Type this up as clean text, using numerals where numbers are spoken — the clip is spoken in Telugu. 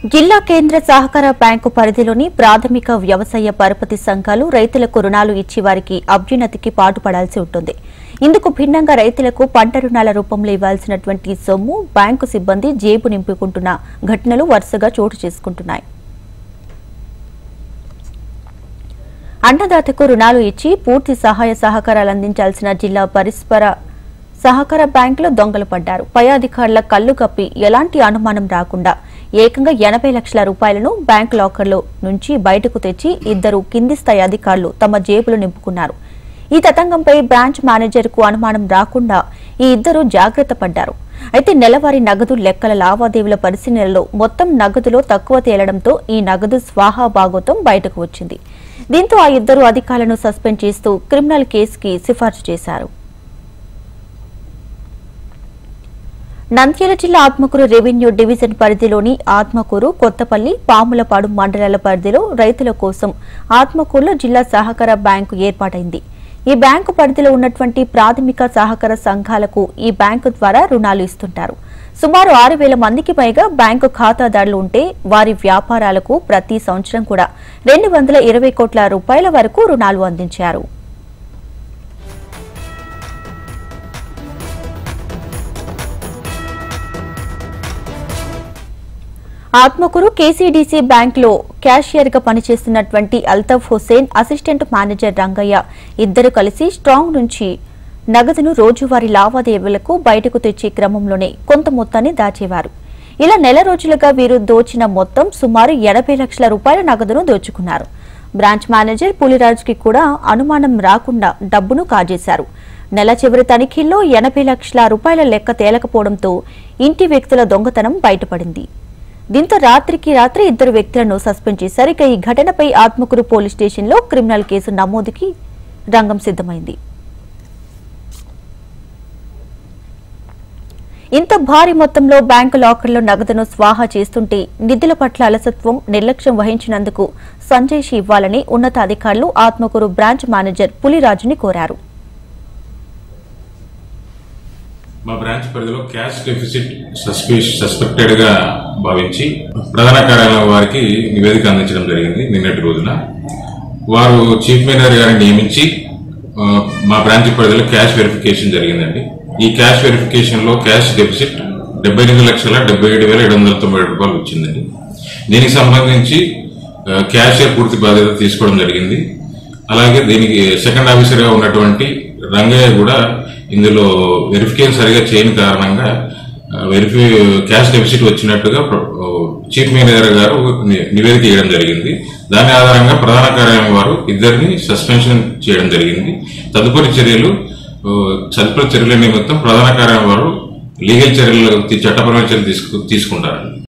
జిల్లా కేంద్ర సహకార బ్యాంకు పరిధిలోని ప్రాథమిక వ్యవసాయ పరపతి సంఘాలు రైతులకు రుణాలు ఇచ్చి వారికి అభ్యున్నతికి పాటుపడాల్సి ఉంటుంది. ఇందుకు భిన్నంగా రైతులకు పంట రుణాల రూపంలో ఇవ్వాల్సినటువంటి సొమ్ము బ్యాంకు సిబ్బంది జేబు నింపుకుంటున్న ఘటనలు వరుసగా చోటు చేసుకుంటున్నాయి. అన్నదాతకు రుణాలు ఇచ్చి పూర్తి సహాయ సహకారాలు అందించాల్సిన జిల్లా పరస్పర సహకార బ్యాంకులో దొంగలు పడ్డారు. పై అధికారుల కళ్లు కప్పి ఎలాంటి అనుమానం రాకుండా ఏకంగా 80 లక్షల రూపాయలను బ్యాంకు లాకర్లో నుంచి బయటకు తెచ్చి ఇద్దరు కింది స్థాయి అధికారులు తమ జేబులు నింపుకున్నారు. ఈ తతంగంపై బ్రాంచ్ మేనేజర్కు అనుమానం రాకుండా ఈ ఇద్దరు జాగ్రత్త పడ్డారు. అయితే నెలవారీ నగదు లెక్కల లావాదేవీల పరిశీలనలో మొత్తం నగదులో తక్కువ తేలడంతో ఈ నగదు స్వాహా భాగోతం బయటకు వచ్చింది. దీంతో ఆ ఇద్దరు అధికారులను సస్పెండ్ చేస్తూ క్రిమినల్ కేసుకి సిఫార్సు చేశారు. నంద్యాల జిల్లా ఆత్మకూరు రెవెన్యూ డివిజన్ పరిధిలోని ఆత్మకూరు, కొత్తపల్లి, పాములపాడు మండలాల పరిధిలో రైతుల కోసం ఆత్మకూరులో జిల్లా సహకార బ్యాంకు ఏర్పాటైంది. ఈ బ్యాంకు పరిధిలో ఉన్నటువంటి ప్రాథమిక సహకార సంఘాలకు ఈ బ్యాంకు ద్వారా రుణాలు ఇస్తుంటారు. సుమారు 6,000 మందికి పైగా బ్యాంకు ఖాతాదారులు ఉంటే వారి వ్యాపారాలకు ప్రతి సంవత్సరం కూడా 220 కోట్ల రూపాయల వరకు రుణాలు అందించారు. ఆత్మకూరు కేసీడీసీ బ్యాంకులో క్యాషియర్ గా పనిచేస్తున్నటువంటి అల్తాఫ్ హుసేన్, అసిస్టెంట్ మేనేజర్ రంగయ్య ఇద్దరు కలిసి స్ట్రాంగ్ నుంచి నగదును రోజువారీ లావాదేవీలకు బయటకు తెచ్చే క్రమంలోనే కొంత మొత్తాన్ని దాచేవారు. ఇలా నెల రోజులుగా వీరు దోచిన మొత్తం సుమారు 80 లక్షల రూపాయల నగదును దోచుకున్నారు. బ్రాంచ్ మేనేజర్ పులిరాజుకి కూడా అనుమానం రాకుండా డబ్బును కాజేశారు. నెల చివరి తనిఖీల్లో 80 లక్షల రూపాయల లెక్క తేలకపోవడంతో ఇంటి వ్యక్తుల దొంగతనం బయటపడింది. దీంతో రాత్రికి రాత్రి ఇద్దరు వ్యక్తులను సస్పెండ్ చేశారు. ఇక ఈ ఘటనపై ఆత్మకూరు పోలీస్ స్టేషన్లో క్రిమినల్ కేసు నమోదుకి రంగం సిద్ధమైంది. ఇంత భారీ మొత్తంలో బ్యాంకు లాకర్లో నగదును స్వాహా చేస్తుంటే నిధుల పట్ల అలసత్వం, నిర్లక్ష్యం వహించినందుకు సంజయ్ ఇవ్వాలని ఉన్నతాధికారులు ఆత్మకూరు బ్రాంచ్ మేనేజర్ పులిరాజుని కోరారు. మా బ్రాంచ్ పరిధిలో క్యాష్ డెఫిసిట్ సస్పెక్టెడ్ గా భావించి ప్రధాన కార్యాలయం వారికి నివేదిక అందించడం జరిగింది. నిన్నటి రోజున వారు చీఫ్ మేనేజర్ గారిని నియమించి మా బ్రాంచ్ పరిధిలో క్యాష్ వెరిఫికేషన్ జరిగిందండి. ఈ క్యాష్ వెరిఫికేషన్ లో క్యాష్ డెఫిసిట్ 78,77,790 రూపాయలు వచ్చిందండి. దీనికి సంబంధించి క్యాషియర్ పూర్తి బాధ్యత తీసుకోవడం జరిగింది. అలాగే దీనికి సెకండ్ ఆఫీసర్ గా ఉన్నటువంటి రంగయ్య కూడా ఇందులో వెరిఫికేషన్ సరిగా చేయని కారణంగా క్యాష్ డెఫిసిట్ వచ్చినట్టుగా చీఫ్ మేనేజర్ గారు నివేదిక ఇవ్వడం జరిగింది. దాని ఆధారంగా ప్రధాన కార్యాలయం వారు ఇద్దరిని సస్పెన్షన్ చేయడం జరిగింది. తదుపరి చర్యల నిమిత్తం ప్రధాన కార్యాలయం వారు లీగల్ చర్యలు, చట్టపరమైన చర్యలు తీసుకుంటారు.